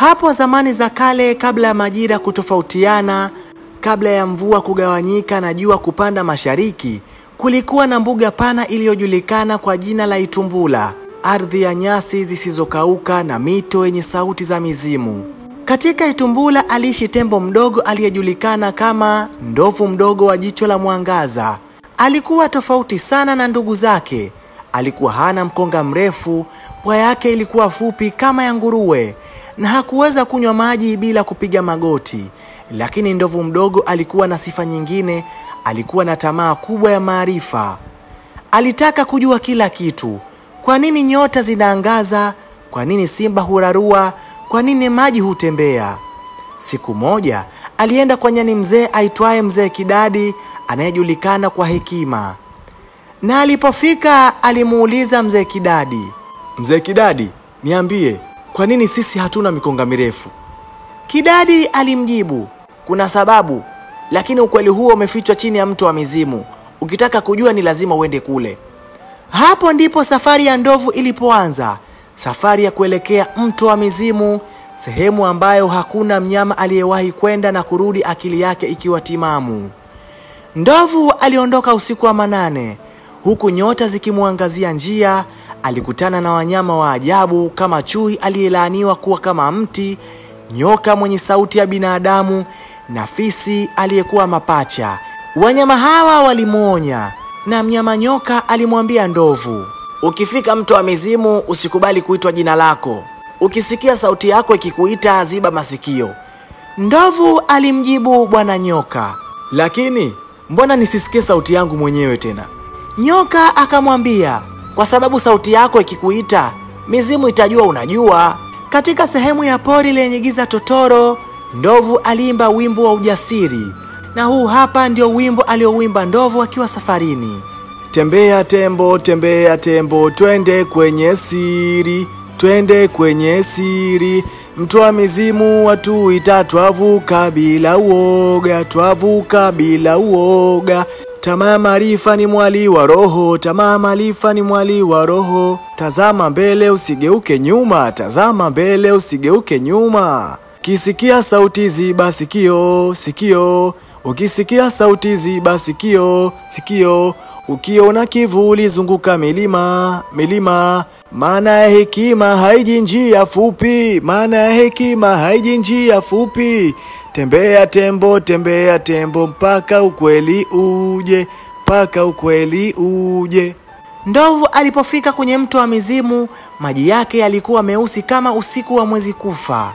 Hapo zamani za kale, kabla ya majira kutofautiana, kabla ya mvua kugawanyika na jua kupanda mashariki, kulikuwa na mbuga pana iliyojulikana kwa jina la Itumbula, ardhi ya nyasi zisizokauka na mito yenye sauti za mizimu. Katika Itumbula aliishi tembo mdogo aliyejulikana kama ndovu mdogo wa jicho la mwangaza. Alikuwa tofauti sana na ndugu zake. Alikuwa hana mkonga mrefu, pua yake ilikuwa fupi kama ya nguruwe, na hakuweza kunywa maji bila kupiga magoti. Lakini ndovu mdogo alikuwa na sifa nyingine. Alikuwa na tamaa kubwa ya maarifa. Alitaka kujua kila kitu. Kwa nini nyota zinaangaza? Kwa nini simba hurarua? Kwa nini maji hutembea? Siku moja alienda kwa nyani mzee aitwaye Mzee Kidadi, anayejulikana kwa hekima. Na alipofika alimuuliza Mzee Kidadi, "Mzee Kidadi, niambie, kwa nini sisi hatuna mikonga mirefu?" Kidadi alimjibu, "Kuna sababu, lakini ukweli huo umefichwa chini ya mto wa mizimu. Ukitaka kujua ni lazima uende kule." Hapo ndipo safari ya ndovu ilipoanza. Safari ya kuelekea mto wa mizimu, sehemu ambayo hakuna mnyama aliyewahi kwenda na kurudi akili yake ikiwa timamu. Ndovu aliondoka usiku wa manane, huku nyota zikimwangazia njia. Alikutana na wanyama wa ajabu kama chui aliyelaaniwa kuwa kama mti, nyoka mwenye sauti ya binadamu, na fisi aliyekuwa mapacha. Wanyama hawa walimuonya, na mnyama nyoka alimwambia ndovu, "Ukifika mto wa mizimu usikubali kuitwa jina lako. Ukisikia sauti yako ikikuita, ziba masikio." Ndovu alimjibu bwana nyoka, "Lakini mbona nisisikie sauti yangu mwenyewe tena?" Nyoka akamwambia, "Kwa sababu sauti yako ikikuita, mizimu itajua unajua." Katika sehemu ya pori lenye giza totoro, ndovu aliimba wimbo wa ujasiri. Na huu hapa ndio wimbo aliowimba ndovu akiwa safarini. "Tembea tembo, twende kwenye siri, twende kwenye siri. Mto wa mizimu watuita, twavuka bila uoga, twavuka bila uoga. Tamaa maarifa ni mwali wa roho, tamaa maarifa ni mwali wa roho. Tazama mbele usigeuke nyuma, tazama mbele usigeuke nyuma. Ukisikia sauti ziba sikio, sikio. Ukisikia sauti ziba sikio, sikio. Ukiona kivuli zunguka milima, milima. Maana ya hekima haiji njia fupi, maana ya hekima haiji njia fupi. Tembea tembo, mpaka ukweli uje, mpaka ukweli uje." Ndovu alipofika kwenye mto wa mizimu, maji yake yalikuwa meusi kama usiku wa mwezi kufa.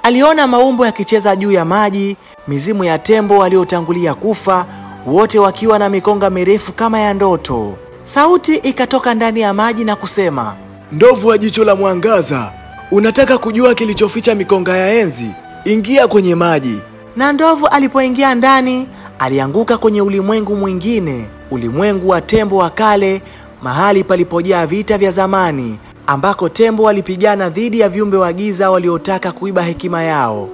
Aliona maumbo yakicheza juu ya maji, mizimu ya tembo waliotangulia kufa, wote wakiwa na mikonga mirefu kama ya ndoto. Sauti ikatoka ndani ya maji na kusema, "Ndovu wa jicho la mwangaza, unataka kujua kilichoficha mikonga ya enzi? Ingia kwenye maji." Na ndovu alipoingia ndani, alianguka kwenye ulimwengu mwingine, ulimwengu wa tembo wa kale, mahali palipojaa vita vya zamani, ambako tembo walipigana dhidi ya viumbe wa giza waliotaka kuiba hekima yao.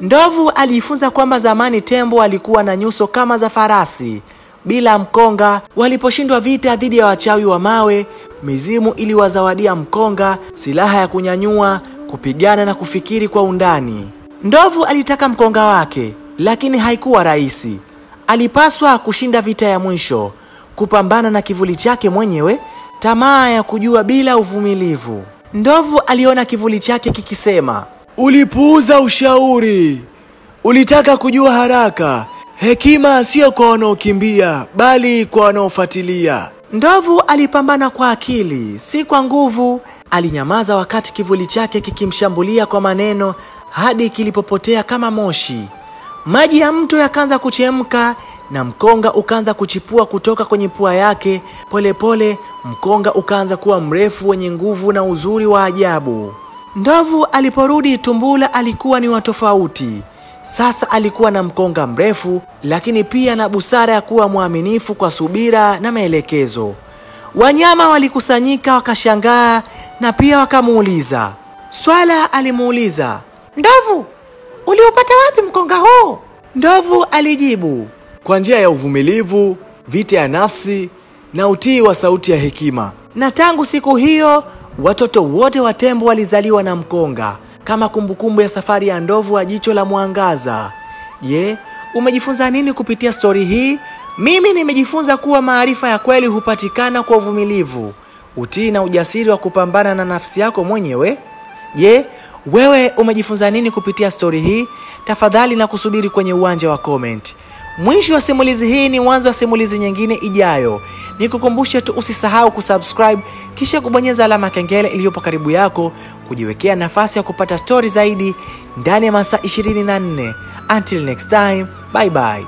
Ndovu alijifunza kwamba zamani tembo walikuwa na nyuso kama za farasi, bila mkonga. Waliposhindwa vita dhidi ya wachawi wa mawe, mizimu iliwazawadia mkonga, silaha ya kunyanyua, kupigana na kufikiri kwa undani. Ndovu alitaka mkonga wake, lakini haikuwa rahisi. Alipaswa kushinda vita ya mwisho, kupambana na kivuli chake mwenyewe, tamaa ya kujua bila uvumilivu. Ndovu aliona kivuli chake kikisema, "Ulipuuza ushauri. Ulitaka kujua haraka. Hekima sio kwa wanaokimbia, bali kwa wanaofuatilia." Ndovu alipambana kwa akili, si kwa nguvu. Alinyamaza wakati kivuli chake kikimshambulia kwa maneno, hadi kilipopotea kama moshi. Maji ya mto yakaanza kuchemka na mkonga ukaanza kuchipua kutoka kwenye pua yake. Polepole mkonga ukaanza kuwa mrefu, wenye nguvu na uzuri wa ajabu. Ndovu aliporudi Itumbula alikuwa ni wa tofauti. Sasa alikuwa na mkonga mrefu, lakini pia na busara ya kuwa mwaminifu kwa subira na maelekezo. Wanyama walikusanyika wakashangaa, na pia wakamuuliza. Swala alimuuliza, "Ndovu, uliupata wapi mkonga huu?" Ndovu alijibu, "Kwa njia ya uvumilivu, vita ya nafsi na utii wa sauti ya hekima." Na tangu siku hiyo, watoto wote wa tembo walizaliwa na mkonga. kama kumbukumbu ya safari ya ndovu wa jicho la mwangaza. Je, umejifunza nini kupitia stori hii? Mimi nimejifunza kuwa maarifa ya kweli hupatikana kwa uvumilivu, utii na ujasiri wa kupambana na nafsi yako mwenyewe. Je, wewe umejifunza nini kupitia stori hii? Tafadhali na kusubiri kwenye uwanja wa comment. Mwisho wa simulizi hii ni mwanzo wa simulizi nyingine ijayo. Nikukumbushe tu usisahau kusubscribe kisha kubonyeza alama kengele iliyopo karibu yako, kujiwekea nafasi ya kupata stori zaidi ndani ya masaa 24. Until next time, bye bye.